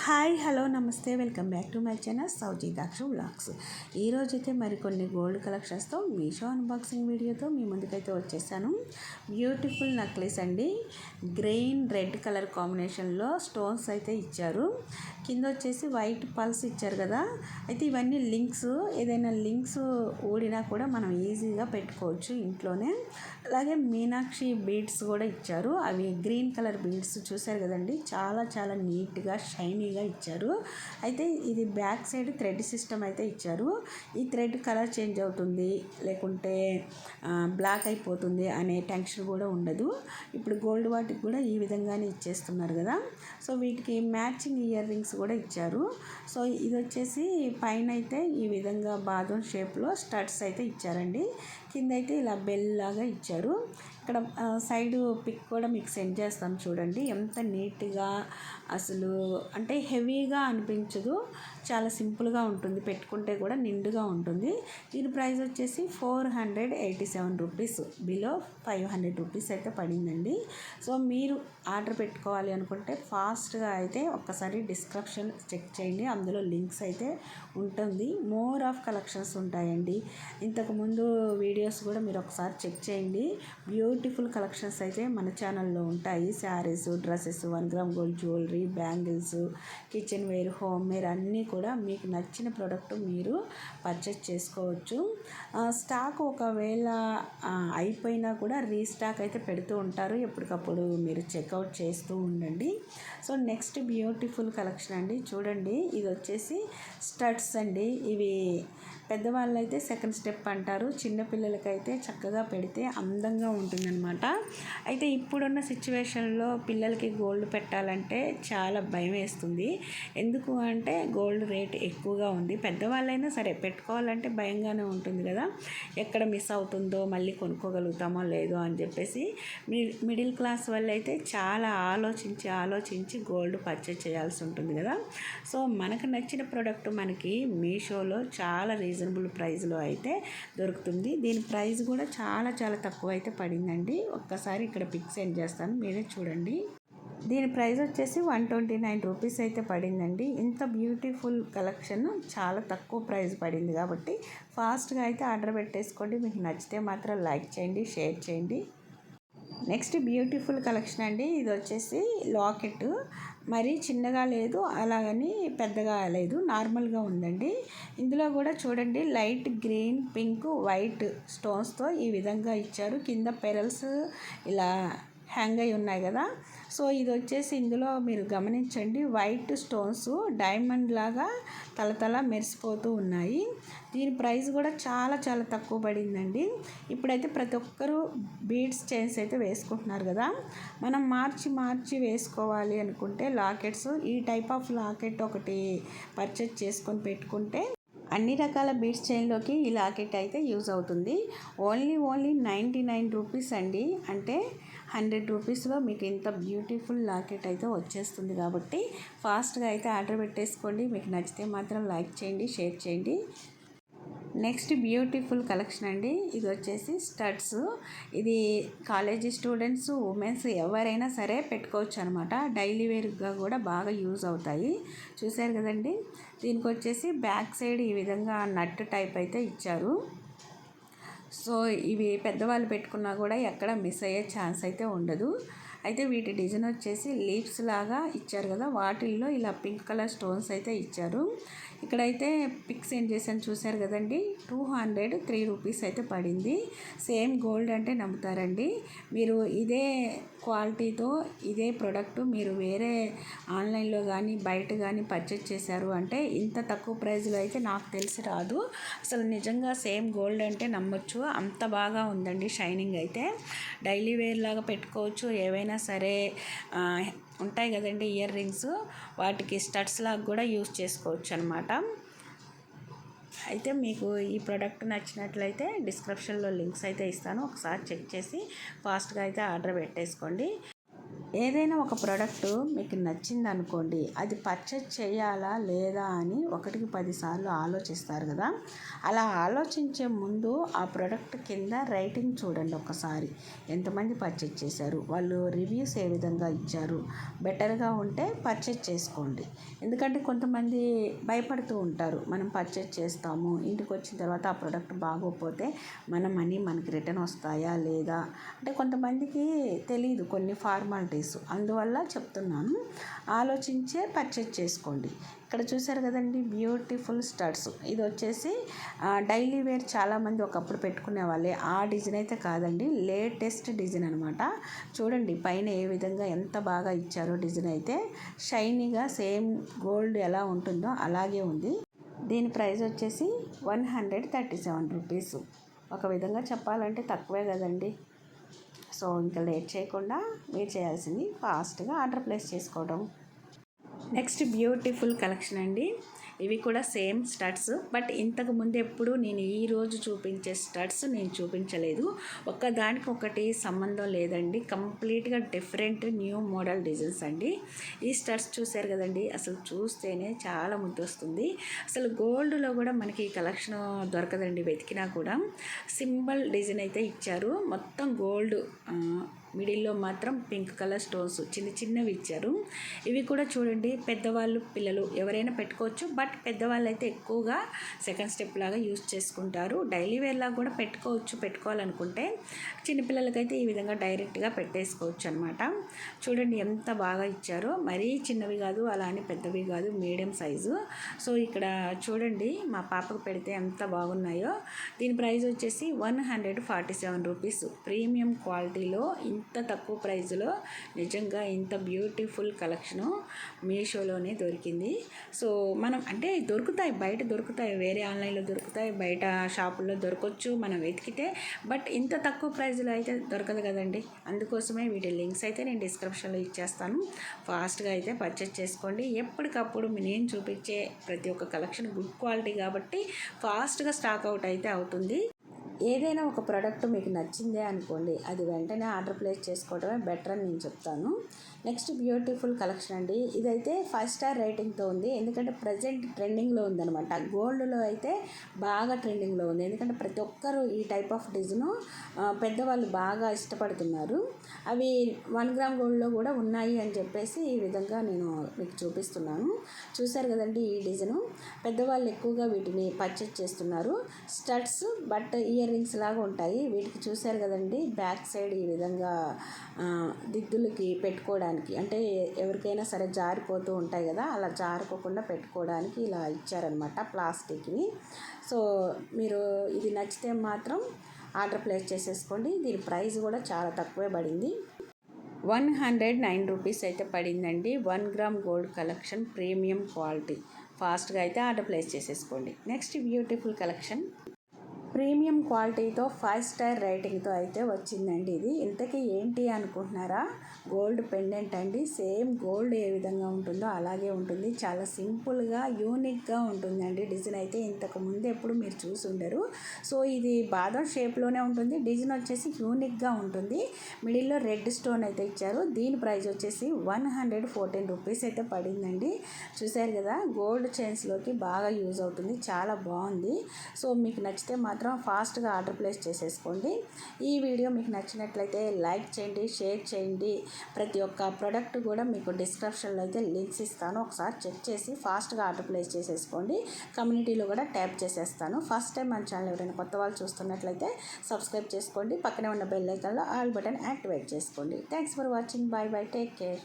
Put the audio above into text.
Hi hello నమస్తే welcome back to my channel Souji vlogs. ఈరోజైతే మరికొన్ని గోల్డ్ కలెక్షన్స్తో మీషో అన్బాక్సింగ్ వీడియోతో మీ ముందుకైతే వచ్చేసాను. బ్యూటిఫుల్ నెక్లెస్ అండి, గ్రీన్ రెడ్ కలర్ కాంబినేషన్లో స్టోన్స్ అయితే ఇచ్చారు. కింద వచ్చేసి వైట్ పల్స్ ఇచ్చారు కదా. అయితే ఇవన్నీ లింక్స్, ఏదైనా లింక్స్ ఊడినా కూడా మనం ఈజీగా పెట్టుకోవచ్చు ఇంట్లోనే. అలాగే మీనాక్షి బీడ్స్ కూడా ఇచ్చారు. అవి గ్రీన్ కలర్ బీడ్స్ చూసారు కదండి, చాలా చాలా నీట్గా షైనీగా ఇచ్చారు. అయితే ఇది బ్యాక్ సైడ్ థ్రెడ్ సిస్టమ్ అయితే ఇచ్చారు. ఈ థ్రెడ్ కలర్ చేంజ్ అవుతుంది లేకుంటే బ్లాక్ అయిపోతుంది అనే టెన్షన్ కూడా ఉండదు. ఇప్పుడు గోల్డ్ వాటికి కూడా ఈ విధంగానే ఇచ్చేస్తున్నారు కదా. సో వీటికి మ్యాచింగ్ ఇయర్ రింగ్స్ కూడా ఇచ్చారు. సో ఇది వచ్చేసి పైన అయితే ఈ విధంగా బాదం షేప్లో స్టడ్స్ అయితే ఇచ్చారండి. కింద అయితే ఇలా బెల్ లాగా ఇచ్చారు. ఇక్కడ సైడ్ పిక్ కూడా మీకు సెండ్ చేస్తాను చూడండి. ఎంత నీట్గా, అసలు అంటే హెవీగా అనిపించదు, చాలా సింపుల్గా ఉంటుంది, పెట్టుకుంటే కూడా నిండుగా ఉంటుంది. దీని ప్రైస్ వచ్చేసి 487 రూపీస్, బిలో 500 రూపీస్ అయితే పడిందండి. సో మీరు ఆర్డర్ పెట్టుకోవాలి అనుకుంటే ఫాస్ట్గా అయితే ఒక్కసారి డిస్క్రిప్షన్ చెక్ చేయండి, అందులో లింక్స్ అయితే ఉంటుంది. మోర్ ఆఫ్ కలెక్షన్స్ ఉంటాయండి. ఇంతకుముందు వీడియోస్ కూడా మీరు ఒకసారి చెక్ చేయండి. బ్యూటిఫుల్ కలెక్షన్స్ అయితే మన ఛానల్లో ఉంటాయి. Saris, dresses, 1 gram gold jewellery, bangles, kitchen wear, home wear అన్నీ కూడా మీకు నచ్చిన ప్రోడక్ట్ మీరు పర్చేస్ చేసుకోవచ్చు. స్టాక్ ఒకవేళ అయిపోయినా కూడా రీస్టాక్ అయితే పెడుతూ ఉంటారు. ఎప్పటికప్పుడు మీరు చెక్అవుట్ చేస్తూ ఉండండి. సో నెక్స్ట్ బ్యూటిఫుల్ కలెక్షన్ అండి, చూడండి. ఇది వచ్చేసి స్టడ్స్ అండి. ఇవి పెద్దవాళ్ళు అయితే సెకండ్ స్టెప్ అంటారు, చిన్నపిల్లలకైతే చక్కగా పెడితే అందంగా ఉంటుందన్నమాట. అయితే ఇప్పుడున్న సిచ్యువేషన్లో పిల్లలకి గోల్డ్ పెట్టాలంటే చాలా భయం వేస్తుంది. ఎందుకు అంటే గోల్డ్ రేట్ ఎక్కువగా ఉంది. పెద్దవాళ్ళైనా సరే పెట్టుకోవాలంటే భయంగానే ఉంటుంది కదా, ఎక్కడ మిస్ అవుతుందో, మళ్ళీ కొనుక్కోగలుగుతామో లేదో అని చెప్పేసి మిడిల్ క్లాస్ వాళ్ళు అయితే చాలా ఆలోచించి గోల్డ్ పర్చేజ్ చేయాల్సి ఉంటుంది కదా. సో మనకు నచ్చిన ప్రోడక్ట్ మనకి మీషోలో చాలా రీజనబుల్ ప్రైస్లో అయితే దొరుకుతుంది. దీని ప్రైస్ కూడా చాలా చాలా తక్కువ అయితే పడిందండి. ఒక్కసారి ఇక్కడ పిక్ సెండ్ చేస్తాను, మీరే చూడండి. దీని ప్రైస్ వచ్చేసి 129 రూపీస్ అయితే పడిందండి. ఇంత బ్యూటిఫుల్ కలెక్షన్ చాలా తక్కువ ప్రైస్ పడింది కాబట్టి ఫాస్ట్గా అయితే ఆర్డర్ పెట్టేసుకోండి. మీకు నచ్చితే మాత్రం లైక్ చేయండి, షేర్ చేయండి. నెక్స్ట్ బ్యూటిఫుల్ కలెక్షన్ అండి. ఇది వచ్చేసి లాకెట్, మరీ చిన్నగా లేదు, అలాగని పెద్దగా లేదు, నార్మల్గా ఉందండి. ఇందులో కూడా చూడండి, లైట్ గ్రీన్, పింక్, వైట్ స్టోన్స్తో ఈ విధంగా ఇచ్చారు. కింద పెరల్స్ ఇలా హ్యాంగ్ అయి ఉన్నాయి కదా. సో ఇది వచ్చేసి ఇందులో మీరు గమనించండి, వైట్ స్టోన్స్ డైమండ్ లాగా తలతల మెరిసిపోతూ ఉన్నాయి. దీని ప్రైస్ కూడా చాలా చాలా తక్కువ పడిందండి. ఇప్పుడైతే ప్రతి ఒక్కరూ బీడ్స్ చైన్స్ అయితే వేసుకుంటున్నారు కదా. మనం మార్చి వేసుకోవాలి అనుకుంటే లాకెట్స్, ఈ టైప్ ఆఫ్ లాకెట్ ఒకటి పర్చేజ్ చేసుకొని పెట్టుకుంటే అన్ని రకాల బీడ్స్ చైన్లోకి ఈ లాకెట్ అయితే యూజ్ అవుతుంది. ఓన్లీ 99 రూపీస్ అండి. అంటే 100 రూపీస్లో మీకు ఇంత బ్యూటిఫుల్ లాకెట్ అయితే వచ్చేస్తుంది. కాబట్టి ఫాస్ట్గా అయితే ఆర్డర్ పెట్టేసుకోండి. మీకు నచ్చితే మాత్రం లైక్ చేయండి, షేర్ చేయండి. నెక్స్ట్ బ్యూటిఫుల్ కలెక్షన్ అండి. ఇది వచ్చేసి స్టడ్స్. ఇది కాలేజీ స్టూడెంట్స్, ఉమెన్స్ ఎవరైనా సరే పెట్టుకోవచ్చు అనమాట. డైలీ వేర్గా కూడా బాగా యూజ్ అవుతాయి. చూసారు కదండి. దీనికి వచ్చేసి బ్యాక్ సైడ్ ఈ విధంగా నట్ టైప్ అయితే ఇచ్చారు. సో ఇవి పెద్దవాళ్ళు పెట్టుకున్నా కూడా ఎక్కడ మిస్ అయ్యే ఛాన్స్ అయితే ఉండదు. అయితే వీటి డిజైన్ వచ్చేసి లీవ్స్ లాగా ఇచ్చారు కదా, వాటిల్లో ఇలా పింక్ కలర్ స్టోన్స్ అయితే ఇచ్చారు. ఇక్కడైతే పిక్ సెండ్ చేశాను చూసారు కదండి. 203 రూపీస్ అయితే పడింది. సేమ్ గోల్డ్ అంటే నమ్ముతారండి. మీరు ఇదే క్వాలిటీతో ఇదే ప్రోడక్ట్ మీరు వేరే ఆన్లైన్లో కానీ బయట కానీ పర్చేజ్ చేశారు అంటే ఇంత తక్కువ ప్రైస్లో అయితే నాకు తెలిసి రాదు. అసలు నిజంగా సేమ్ గోల్డ్ అంటే నమ్మొచ్చు, అంత బాగా ఉందండి. షైనింగ్ అయితే డైలీ వేర్ లాగా పెట్టుకోవచ్చు. ఏవైనా సరే ఉంటాయి కదండి ఇయర్ రింగ్స్, వాటికి స్టడ్స్ లాగా కూడా యూజ్ చేసుకోవచ్చు అనమాట. అయితే మీకు ఈ ప్రోడక్ట్ నచ్చినట్లయితే డిస్క్రిప్షన్లో లింక్స్ అయితే ఇస్తాను, ఒకసారి చెక్ చేసి ఫాస్ట్గా అయితే ఆర్డర్ పెట్టేసుకోండి. ఏదైనా ఒక ప్రోడక్ట్ మీకు నచ్చిందనుకోండి, అది పర్చేజ్ చేయాలా లేదా అని 1-10 సార్లు ఆలోచిస్తారు కదా. అలా ఆలోచించే ముందు ఆ ప్రోడక్ట్ కింద రేటింగ్ చూడండి ఒకసారి. ఎంతమంది పర్చేజ్ చేశారు, వాళ్ళు రివ్యూస్ ఏ విధంగా ఇచ్చారు, బెటర్గా ఉంటే పర్చేజ్ చేసుకోండి. ఎందుకంటే కొంతమంది భయపడుతూ ఉంటారు, మనం పర్చేజ్ చేస్తాము, ఇంటికి వచ్చిన తర్వాత ఆ ప్రోడక్ట్ బాగోకపోతే మన మనీ మనకి రిటర్న్ వస్తాయా లేదా అంటే కొంతమందికి తెలియదు కొన్ని ఫార్మాలిటీస్. అందువల్ల చెప్తున్నాను, ఆలోచించే పర్చేజ్ చేసుకోండి. ఇక్కడ చూసారు కదండి, బ్యూటిఫుల్ స్టడ్స్. ఇది వచ్చేసి డైలీ వేర్ చాలామంది ఒకప్పుడు పెట్టుకునే వాళ్ళే. ఆ డిజైన్ అయితే కాదండి, లేటెస్ట్ డిజైన్ అనమాట. చూడండి పైన ఏ విధంగా ఎంత బాగా ఇచ్చారో. డిజైన్ అయితే షైనీగా సేమ్ గోల్డ్ ఎలా ఉంటుందో అలాగే ఉంది. దీని ప్రైస్ వచ్చేసి 137 రూపీస్. ఒక విధంగా చెప్పాలంటే తక్కువే కదండి. సో ఇంకా లేట్ చేయకుండా మీరు చేయాల్సింది ఫాస్ట్గా ఆర్డర్ ప్లేస్ చేసుకోవడం. నెక్స్ట్ బ్యూటిఫుల్ కలెక్షన్ అండి. ఇవి కూడా సేమ్ స్టడ్స్, బట్ ఇంతకు ముందు ఎప్పుడు నేను ఈరోజు చూపించే స్టడ్స్ నేను చూపించలేదు. ఒకదానికి ఒకటి సంబంధం లేదండి, కంప్లీట్గా డిఫరెంట్ న్యూ మోడల్ డిజైన్స్ అండి. ఈ స్టడ్స్ చూసారు కదండి, అసలు చూస్తేనే చాలా ముద్దు వస్తుంది. అసలు గోల్డ్లో కూడా మనకి ఈ కలెక్షన్ దొరకదండి, వెతికినా కూడా. సింబల్ డిజైన్ అయితే ఇచ్చారు, మొత్తం గోల్డ్, మిడిల్లో మాత్రం పింక్ కలర్ స్టోన్స్ చిన్న చిన్నవి ఇచ్చారు. ఇవి కూడా చూడండి, పెద్దవాళ్ళు పిల్లలు ఎవరైనా పెట్టుకోవచ్చు, బట్ పెద్దవాళ్ళు అయితే ఎక్కువగా సెకండ్ స్టెప్ లాగా యూజ్ చేసుకుంటారు. డైలీ వేర్ లాగా కూడా పెట్టుకోవాలనుకుంటే చిన్నపిల్లలకైతే ఈ విధంగా డైరెక్ట్గా పెట్టేసుకోవచ్చు అనమాట. చూడండి ఎంత బాగా ఇచ్చారో, మరీ చిన్నవి కాదు అలానే పెద్దవి కాదు, మీడియం సైజు. సో ఇక్కడ చూడండి మా పాపకు పెడితే ఎంత బాగున్నాయో. దీని ప్రైస్ వచ్చేసి 147 రూపీస్. ప్రీమియం క్వాలిటీలో ఇంత తక్కువ ప్రైస్లో నిజంగా ఇంత బ్యూటిఫుల్ కలెక్షను మీషోలోనే దొరికింది. సో మనం అంటే దొరుకుతాయి, బయట దొరుకుతాయి, వేరే ఆన్లైన్లో దొరుకుతాయి, బయట షాపుల్లో దొరకవచ్చు మనం వెతికితే. బట్ ఇంత తక్కువ ప్రైస్లో అయితే దొరకదు కదండి. అందుకోసమే వీటి లింక్స్ అయితే నేను డిస్క్రిప్షన్లో ఇచ్చేస్తాను. ఫాస్ట్గా అయితే పర్చేస్ చేసుకోండి. ఎప్పటికప్పుడు నేను చూపించే ప్రతి ఒక్క కలెక్షన్ గుడ్ క్వాలిటీ కాబట్టి ఫాస్ట్గా స్టాక్ అవుట్ అయితే అవుతుంది. ఏదైనా ఒక ప్రోడక్ట్ మీకు నచ్చిందే అనుకోండి, అది వెంటనే ఆర్డర్ ప్లేస్ చేసుకోవడమే బెటర్ అని నేను చెప్తాను. నెక్స్ట్ బ్యూటిఫుల్ కలెక్షన్ అండి. ఇదైతే 5 స్టార్ రేటింగ్తో ఉంది, ఎందుకంటే ప్రజెంట్ ట్రెండింగ్లో ఉందన్నమాట. గోల్డ్లో అయితే బాగా ట్రెండింగ్లో ఉంది, ఎందుకంటే ప్రతి ఒక్కరు ఈ టైప్ ఆఫ్ డిజైను పెద్దవాళ్ళు బాగా ఇష్టపడుతున్నారు. అవి 1 గ్రామ్ గోల్డ్లో కూడా ఉన్నాయి అని చెప్పేసి ఈ విధంగా నేను మీకు చూపిస్తున్నాను. చూశారు కదండి ఈ డిజైను, పెద్దవాళ్ళు ఎక్కువగా వీటిని పర్చేజ్ చేస్తున్నారు. స్టడ్స్ బట్ ఇయర్ రింగ్స్ లాగా ఉంటాయి వీటికి. చూశారు కదండి, బ్యాక్ సైడ్ ఈ విధంగా దిద్దులకి పెట్టుకోవడానికి, అంటే ఎవరికైనా సరే జారిపోతూ ఉంటాయి కదా, అలా జారిపోకుండా పెట్టుకోవడానికి ఇలా ఇచ్చారనమాట ప్లాస్టిక్వి. సో మీరు ఇది నచ్చితే మాత్రం ఆర్డర్ ప్లేస్ చేసేసుకోండి. దీని ప్రైస్ కూడా చాలా తక్కువే పడింది, 109 రూపీస్ అయితే పడిందండి. 1 gram gold collection, premium quality. ఫాస్ట్గా అయితే ఆర్డర్ ప్లేస్ చేసేసుకోండి. నెక్స్ట్ బ్యూటిఫుల్ కలెక్షన్, ప్రీమియం క్వాలిటీతో 5 స్టార్ రేటింగ్తో అయితే వచ్చిందండి. ఇది ఇంతకీ ఏంటి అనుకుంటున్నారా? గోల్డ్ పెండెంట్ అండి. సేమ్ గోల్డ్ ఏ విధంగా ఉంటుందో అలాగే ఉంటుంది, చాలా సింపుల్గా యూనిక్గా ఉంటుందండి. డిజైన్ అయితే ఇంతకు ముందు ఎప్పుడు మీరు చూసి ఉండరు. సో ఇది బాదం షేప్లోనే ఉంటుంది, డిజైన్ వచ్చేసి యూనిక్గా ఉంటుంది. మిడిల్లో రెడ్ స్టోన్ అయితే ఇచ్చారు. దీని ప్రైస్ వచ్చేసి 114 రూపీస్ అయితే పడిందండి. చూశారు కదా, గోల్డ్ చైన్స్లోకి బాగా యూజ్ అవుతుంది, చాలా బాగుంది. సో మీకు నచ్చితే మాత్రం ఫాస్ట్గా ఆర్డర్ ప్లేస్ చేసేసుకోండి. ఈ వీడియో మీకు నచ్చినట్లయితే లైక్ చేయండి, షేర్ చేయండి. ప్రతి ఒక్క ప్రోడక్ట్ కూడా మీకు డిస్క్రిప్షన్లో అయితే లింక్స్ ఇస్తాను, ఒకసారి చెక్ చేసి ఫాస్ట్గా ఆర్డర్ ప్లేస్ చేసేసుకోండి. కమ్యూనిటీలో కూడా ట్యాప్ చేసేస్తాను. ఫస్ట్ టైం మన ఛానల్ ఎవరైనా కొత్త వాళ్ళు చూస్తున్నట్లయితే సబ్స్క్రైబ్ చేసుకోండి, పక్కనే ఉన్న బెల్ ఐకాన్లో ఆల్ బటన్ యాక్టివేట్ చేసుకోండి. Thanks for watching, bye bye, take care.